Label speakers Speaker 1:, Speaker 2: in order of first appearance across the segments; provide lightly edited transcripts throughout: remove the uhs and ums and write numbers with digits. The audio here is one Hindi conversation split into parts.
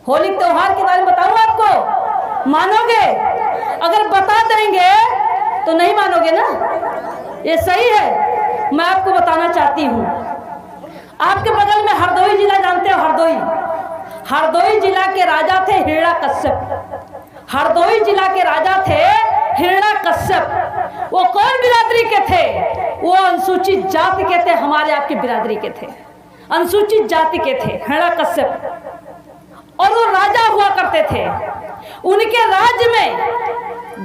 Speaker 1: होली त्योहार के बारे में बताऊं आपको, मानोगे? अगर बता देंगे तो नहीं मानोगे ना, ये सही है। मैं आपको बताना चाहती हूँ, आपके बगल में हरदोई जिला जानते हो? हरदोई जिला के राजा थे हिरण्यकश्यप। हरदोई जिला के राजा थे हिरण्यकश्यप। वो कौन बिरादरी के थे? वो अनुसूचित जाति के थे, हमारे आपकी बिरादरी के थे, अनुसूचित जाति के थे हिरण्यकश्यप। और वो राजा हुआ करते थे। उनके राज्य में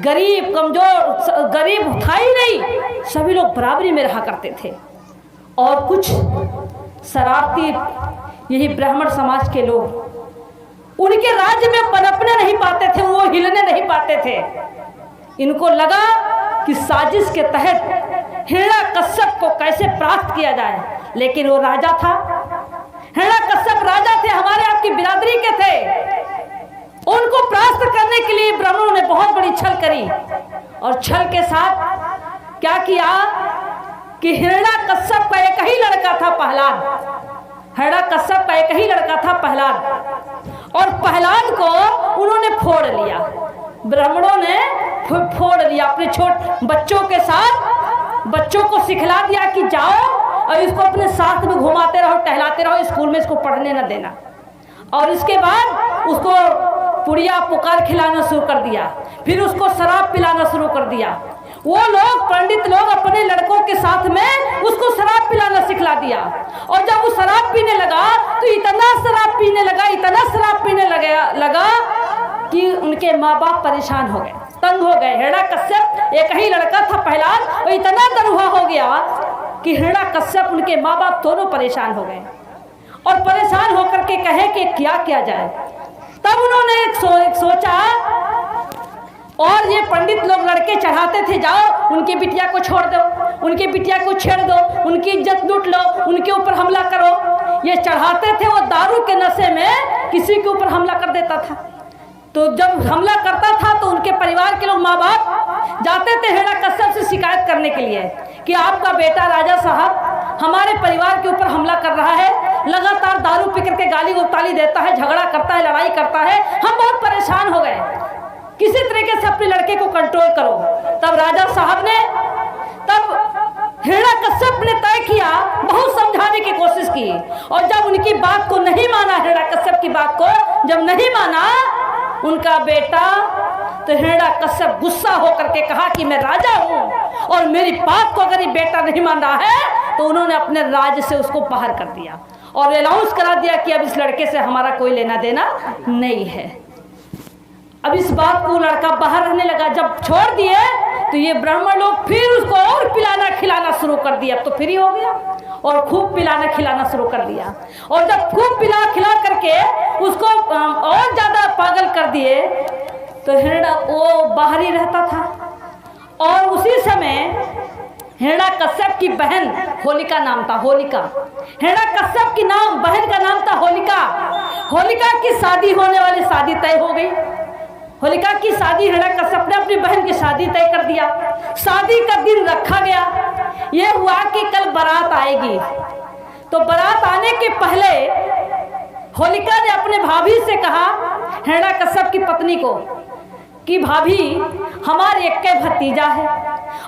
Speaker 1: गरीब कमजोर गरीब था ही नहीं, सभी लोग बराबरी में रहा करते थे। और कुछ शरारती यही ब्राह्मण समाज के लोग उनके राज्य में पनपने नहीं पाते थे, वो हिलने नहीं पाते थे। इनको लगा कि साजिश के तहत हिरण्यकश्यप को कैसे परास्त किया जाए। लेकिन वो राजा था, हिरण्यकश्यप राजा थे, हमारे आपकी बिरादरी के थे। उनको परास्त करने के लिए ब्राह्मणों ने बहुत बड़ी छल करी। और छल के साथ क्या किया कि हिरण्यकश्यप का एक ही लड़का था प्रहलाद। हिरण्यकश्यप का एक ही लड़का था प्रहलाद। और प्रहलाद को उन्होंने फोड़ लिया, ब्राह्मणों ने फोड़ लिया। अपने छोटे बच्चों के साथ बच्चों को सिखला दिया कि जाओ और इसको अपने साथ में घुमाते रहो, टहलाते रहो, स्कूल में इसको पढ़ने न देना। और इसके बाद उसको पुड़िया पुकार खिलाना शुरू कर दिया, फिर उसको शराब पिलाना शुरू कर दिया। वो लोग पंडित लोग अपने लड़कों के साथ में उसको शराब पिलाना सिखला दिया। और जब वो शराब पीने लगा तो इतना शराब पीने लगा, इतना शराब पीने लगा कि उनके माँ बाप परेशान हो गए, तंग हो गए। हिरण्यकश्यप एक ही लड़का था प्रहलाद, वो इतना दरुहा हो गया कि हिरण्यकश्यप उनके माँ बाप दोनों परेशान हो गए। और परेशान होकर के कहे कि क्या किया जाए। तब उन्होंने एक सोचा, और ये पंडित लोग लड़के चढ़ाते थे, जाओ उनकी बिटिया को छोड़ दो, उनकी बिटिया को छेड़ दो, उनकी इज्जत लूट लो, उनके ऊपर हमला करो। ये चढ़ाते थे, वो दारू के नशे में किसी के ऊपर हमला कर देता था। तो जब हमला करता था तो उनके परिवार के लोग माँ बाप जाते थे हिरण्यकश्यप से शिकायत करने के लिए कि आपका बेटा राजा साहब हमारे परिवार के ऊपर हमला कर रहा है, लगातार दारू पी करके गाली गलौज देता है, झगड़ा करता है, लड़ाई करता है, हम बहुत परेशान हो गए, किसी तरीके से अपने लड़के को कंट्रोल करो। तब राजा साहब ने, तब हिरण्यकश्यप ने तय किया, बहुत समझाने की कोशिश की। और जब उनकी बात को नहीं माना, हिरण्यकश्यप की बात को जब नहीं माना उनका बेटा, तो हिरण्यकश्यप गुस्सा होकर के कहा कि मैं राजा हूं और मेरी बात को अगर ये बेटा नहीं मान रहा है, तो उन्होंने अपने राज्य से उसको बाहर कर दिया और अनाउंस करा दिया कि अब इस लड़के से हमारा कोई लेना देना नहीं है। अब इस बात को लड़का बाहर रहने लगा। जब छोड़ दिए तो ये ब्राह्मण लोग फिर उसको और पिलाना खिलाना शुरू कर दिया। अब तो फ्री हो गया और खूब पिलाना खिलाना शुरू कर दिया। और जब खूब पिला खिला करके उसको और ज़्यादा पागल कर दिए तो वो बाहर ही रहता था। और उसी समय हिरण्यकश्यप की बहन होलिका नाम था, होलिका। हिरण्यकश्यप की बहन का नाम था होलिका। होलिका की शादी होने वाली, शादी तय हो गई। होलिका की शादी, हिरण्यकश्यप ने अपनी बहन की शादी तय कर दिया। शादी का दिन रखा गया। ये हुआ कि कल बारात आएगी। तो बारात आने के पहले होलिका ने अपने भाभी से कहा, हिरण्यकश्यप की पत्नी को, कि भाभी हमारे एक भतीजा है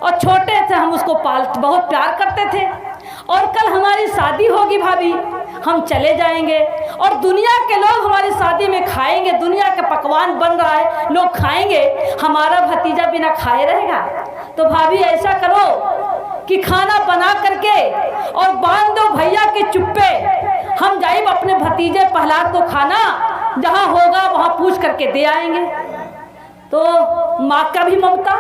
Speaker 1: और छोटे से हम उसको बहुत प्यार करते थे और कल हमारी शादी होगी भाभी, हम चले जाएंगे और दुनिया के लोग हमारी शादी में खाएंगे, दुनिया का पकवान बन रहा है, लोग खाएंगे, हमारा भतीजा बिना खाए रहेगा। तो भाभी ऐसा करो कि खाना बना करके और बांध दो भैया के चुप्पे, हम जाइब अपने भतीजे प्रहलाद को खाना जहाँ होगा वहाँ पूछ करके दे आएंगे। तो माँ का भी ममता,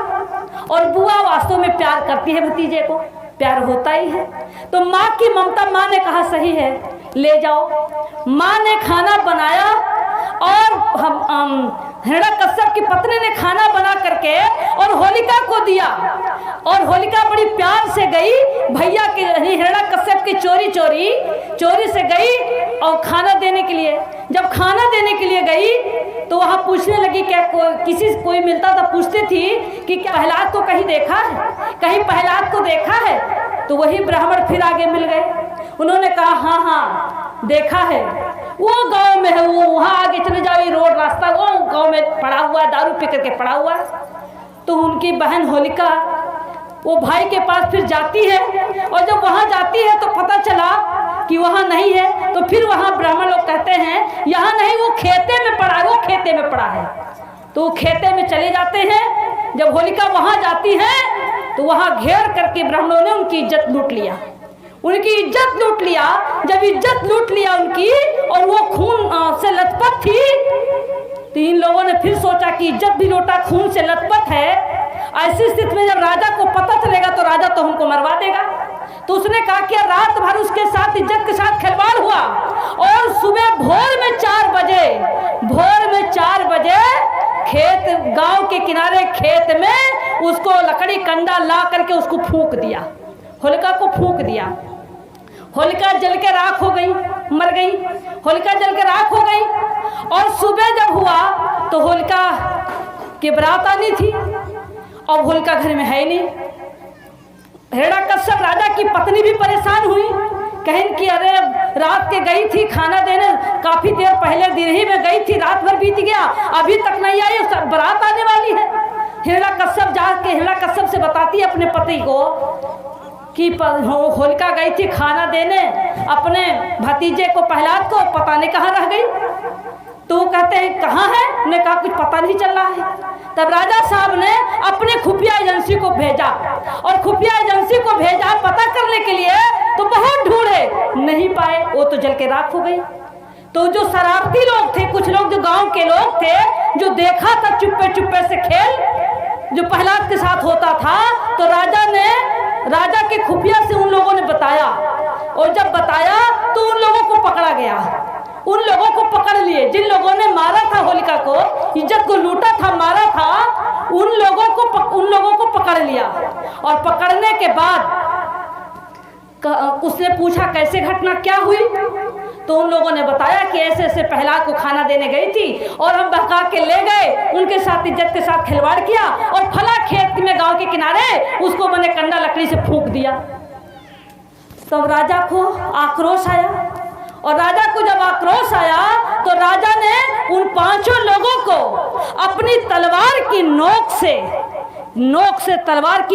Speaker 1: और बुआ वास्तव में प्यार करती है भतीजे को, प्यार होता ही है। तो माँ की ममता, माँ ने कहा सही है, ले जाओ। माँ ने खाना बनाया और हिरण्यकश्यप की पत्नी ने खाना बना करके और होलिका को दिया। और होलिका बड़ी प्यार से गई भैया के, हिरण्यकश्यप की चोरी से गई और खाना देने के लिए। जब खाना देने के लिए गई तो वहाँ पूछने लगी, क्या कोई मिलता था, पूछती थी कि क्या प्रहलाद को कहीं देखा है, कहीं प्रहलाद को देखा है। तो वही ब्राह्मण फिर आगे मिल गए। उन्होंने कहा हाँ देखा है, वो गांव में है, वो वहाँ आगे चले जाओ, पड़ा हुआ है, दारू पी करके पड़ा हुआ है। तो उनकी बहन होलिका वो भाई के पास फिर जाती है, और जब वहाँ जाती है तो पता चला कि वहाँ नहीं है। तो फिर वहाँ ब्राह्मण लोग कहते हैं यहाँ नहीं, वो खेते में पड़ा है, वो खेते में पड़ा है। तो वो खेते में चले जाते हैं। जब होलिका वहाँ जाती है तो वहाँ घेर करके ब्राह्मणों ने उनकी इज्जत लूट लिया, उनकी इज्जत लूट लिया। जब इज्जत लूट लिया उनकी, और वो खून से लथपथ थी, तो इन लोगों ने फिर सोचा कि इज्जत भी लूटा, खून से लथपथ है। ऐसी स्थिति में जब राजा को पता चलेगा तो राजा तो हमको मरवा देगा। तो उसने कहा कि रात भर उसके साथ इज्जत के साथ खिलवाड़ हुआ, और सुबह भोर में 4 बजे खेत, गांव के किनारे खेत में उसको लकड़ी कंडा ला करके उसको फूंक दिया, होलिका को फूंक दिया। होलिका जल के राख हो गई, मर गई। होलिका जल के राख हो गई। और सुबह जब हुआ तो होलिका की बारात आनी थी, और होलिका घर में है नहीं। हिरण्यकश्यप राजा की पत्नी भी परेशान हुई, कहें कि अरे रात के गई थी खाना देने, काफी देर पहले दिन ही में गई थी, रात भर बीत गया, अभी तक नहीं आई, बारात आने वाली है। हिरण्यकश्यप जाके हिरण्यकश्यप से बताती है अपने पति को कि होलिका गई थी खाना देने अपने भतीजे को प्रहलाद को, पता नहीं कहाँ रह गई। तो वो कहते हैं कहाँ है? उन्हें कहा कुछ पता नहीं चल रहा है। तब राजा साहब ने अपने खुफिया एजेंसी को भेजा, और खुफिया एजेंसी को भेजा पता करने के लिए। तो बहुत ढूंढे, नहीं पाए, वो तो जल के राख हो गई। तो जो शरारती लोग थे, कुछ लोग जो गांव के लोग थे, जो देखा था चुप्पे चुप्पे से खेल जो प्रहलाद के साथ होता था, तो राजा के खुफिया से उन लोगों ने बताया, और जब बताया तो उन लोगों को पकड़ा गया। उन लोगों को पकड़ लिए जिन लोगों ने मारा था होलिका को, इज्जत को लूटा था, मारा था, उन लोगों को पकड़ लिया। और पकड़ने के बाद उसने पूछा कैसे घटना क्या हुई। तो उन लोगों ने बताया कि ऐसे ऐसे प्रहलाद को खाना देने गई थी, और हम बहका के ले गए, उनके साथ इज्जत के साथ खिलवाड़ किया, और फला खेत में गांव के किनारे उसको मैंने कंडा लकड़ी से फूंक दिया। तब राजा को आक्रोश आया, और राजा को जब आक्रोश आया तो राजा ने उन 5 लोगों को अपनी तलवार की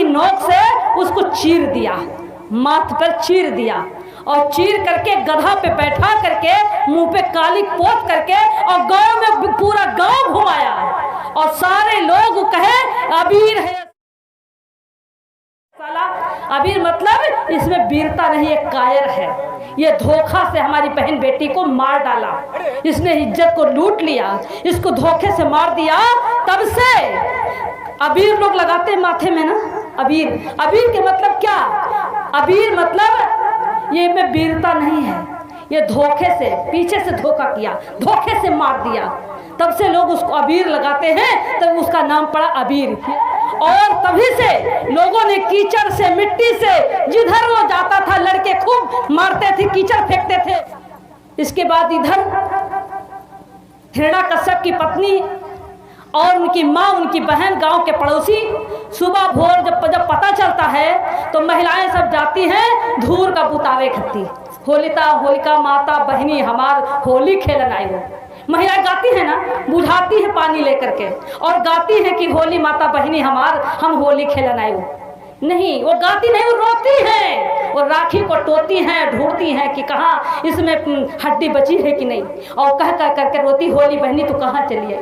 Speaker 1: नोक से उसको चीर दिया, माथ पर चीर दिया, और चीर करके गधा पे बैठा करके मुंह पे काली पोत करके और गांव में पूरा गांव घुमाया, और सारे लोग कहे अबीर है। अबीर मतलब इसमें वीरता नहीं, एक कायर है। ये धोखा से हमारी बहन बेटी को मार डाला, इसने इज्जत को लूट लिया, इसको धोखे से मार दिया। तब से अबीर लोग लगाते माथे में ना, अबीर के मतलब क्या? अबीर मतलब ये में वीरता नहीं है, ये धोखे से, पीछे से धोखा किया, धोखे से मार दिया। तब से लोग उसको अबीर लगाते हैं, तब उसका नाम पड़ा अबीर। और तभी से लोगों ने कीचड़ से, मिट्टी से, जिधर वो जाता था लड़के खूब मारते थे, कीचड़ फेंकते थे। इसके बाद इधर हिरण्यकश्यप की पत्नी और उनकी माँ, उनकी बहन, गांव के पड़ोसी, सुबह भोर जब पता चलता है तो महिलाएं सब जाती हैं धूर का बुतावे खत्ती, होलिका माता बहनी हमार होली खेलन आई हो। महिलाएं गाती है ना, बुझाती है पानी लेकर के, और गाती है कि होली माता बहनी हमार, हम होली खेलन आए हो। नहीं, वो गाती नहीं, वो रोती हैं, वो राखी को टोती हैं, ढूंढती हैं कि कहाँ इसमें हड्डी बची है कि नहीं, और कह कर करके रोती, होली बहनी तू कहाँ चली आई,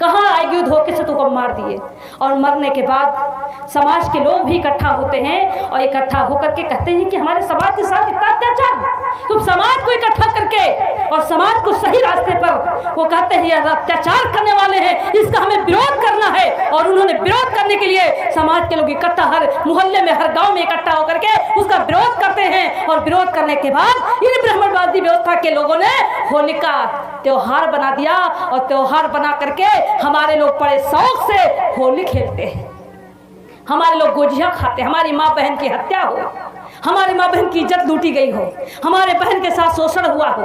Speaker 1: कहाँ आएगी, धोखे से तुमको मार दिए। और मरने के बाद समाज के लोग भी इकट्ठा होते हैं, और इकट्ठा होकर के कहते हैं कि हमारे समाज के साथ इतना अत्याचार। तुम समाज को इकट्ठा करके और समाज को सही रास्ते पर, वो कहते हैं यह अत्याचार करने वाले हैं, इसका हमें विरोध करना है। और उन्होंने विरोध करने के लिए समाज के लोग इकट्ठा, हर मोहल्ले में, हर गांव में इकट्ठा होकर के उसका विरोध करते हैं। और विरोध करने के बाद इन ब्राह्मणवादी व्यवस्था के लोगों ने होलिका त्योहार बना दिया, और त्योहार बना करके हमारे लोग बड़े शौक से होली खेलते हैं। हमारे लोग गुजिया खाते, हमारी माँ बहन की हत्या हो, हमारी माँ बहन की इज्जत लूटी गई हो, हमारे बहन के साथ शोषण हुआ हो,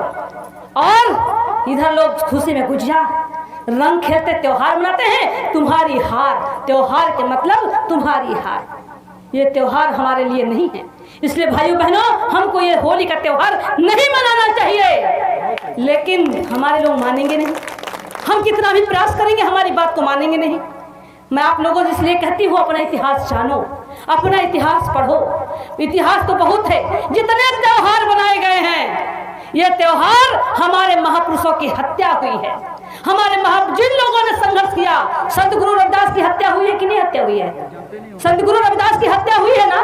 Speaker 1: और इधर लोग खुशी में गुजिया रंग खेलते, त्योहार मनाते हैं। तुम्हारी हार, त्योहार के मतलब तुम्हारी हार, ये त्योहार हमारे लिए नहीं है। इसलिए भाइयों बहनों, हमको ये होली का त्योहार नहीं मनाना चाहिए, लेकिन हमारे लोग मानेंगे नहीं। हम कितना भी प्रयास करेंगे हमारी बात को मानेंगे नहीं। मैं आप लोगों से इसलिए कहती हूँ अपना इतिहास जानो, अपना इतिहास पढ़ो। इतिहास तो बहुत है, जितने त्योहार बनाए गए हैं, ये त्योहार हमारे महापुरुषों की हत्या हुई है। हमारे जिन लोगों ने संघर्ष किया, संत गुरु रविदास की हत्या हुई है कि नहीं हत्या हुई है? संत गुरु रविदास की हत्या हुई है ना,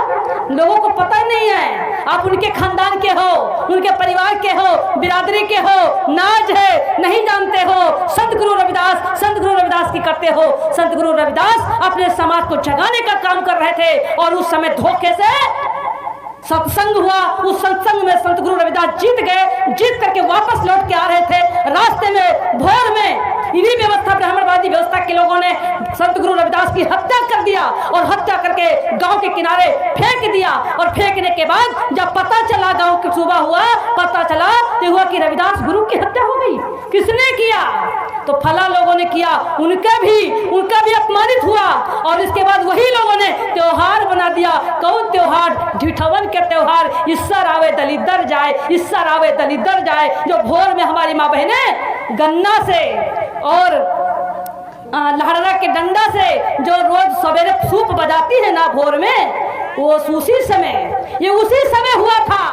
Speaker 1: लोगों को पता ही नहीं है। आप उनके खानदान के हो, उनके परिवार के हो, बिरादरी के हो, नाज है, नहीं जानते हो। संत गुरु रविदास की करते हो। संत गुरु रविदास अपने समाज को जगाने का काम कर रहे थे और उस समय धोखे से सत्संग हुआ। उस सत्संग में संत गुरु रविदास जीत गए। जीत करके वापस लौट के आ रहे थे, रास्ते में भोर में इन्हीं व्यवस्था, ब्राह्मणवादी व्यवस्था के लोगों ने संत गुरु रविदास की हत्या कर दिया और हत्या करके गांव के किनारे फेंक दिया। और फेंकने के बाद जब पता चला, गांव की सुबह हुआ, पता चला कि रविदास गुरु की हत्या हो गई। किसने किया? तो फला लोगों ने किया। उनका भी अपमानित हुआ और इसके बाद वही लोगों ने त्योहार बना दिया। कौन त्योहार? ढिठवन के त्योहार। इस्सर आवे दलिदर जाए, इस्सर आवे दलिदर जाए। जो भोर में हमारी माँ बहनें गन्ना से और लहड़ा के डंडा से जो रोज सवेरे सूप बजाती है ना भोर में, वो उसी समय हुआ था।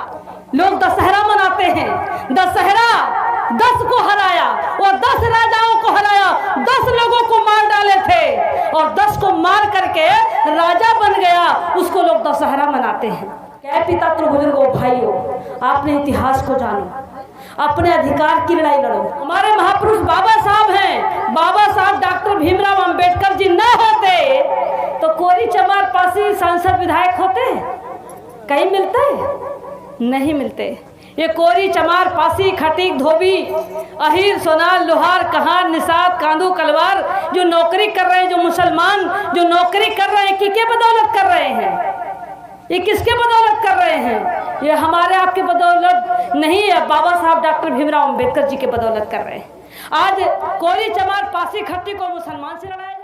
Speaker 1: लोग दशहरा मनाते हैं। दशहरा 10 को हराया और 10 राजाओं को हराया, 10 लोगों को मार डाले थे और 10 को मार करके राजा बन गया। उसको लोग दशहरा मनाते हैं। क्या पिता बुजुर्गों, भाइयों, आपने इतिहास को जानो, अपने अधिकार की लड़ाई लड़ो। हमारे महापुरुष बाबा साहब हैं। बाबा साहब डॉक्टर भीमराव अंबेडकर जी न होते तो कोरी चमार पासी सांसद विधायक होते? कहीं मिलते? नहीं मिलते। ये कोरी चमार पासी खटीक धोबी अहिर सोनार लोहार कहार निषाद कांदू कलवार जो नौकरी कर रहे हैं, जो मुसलमान जो नौकरी कर रहे हैं, किसके बदौलत कर रहे हैं? ये किसके बदौलत कर रहे हैं? ये हमारे आपके बदौलत नहीं है, बाबा साहब डॉक्टर भीमराव अंबेडकर जी के बदौलत कर रहे हैं। आज कोरी चमार पासी खट्टी को मुसलमान से लड़ाया।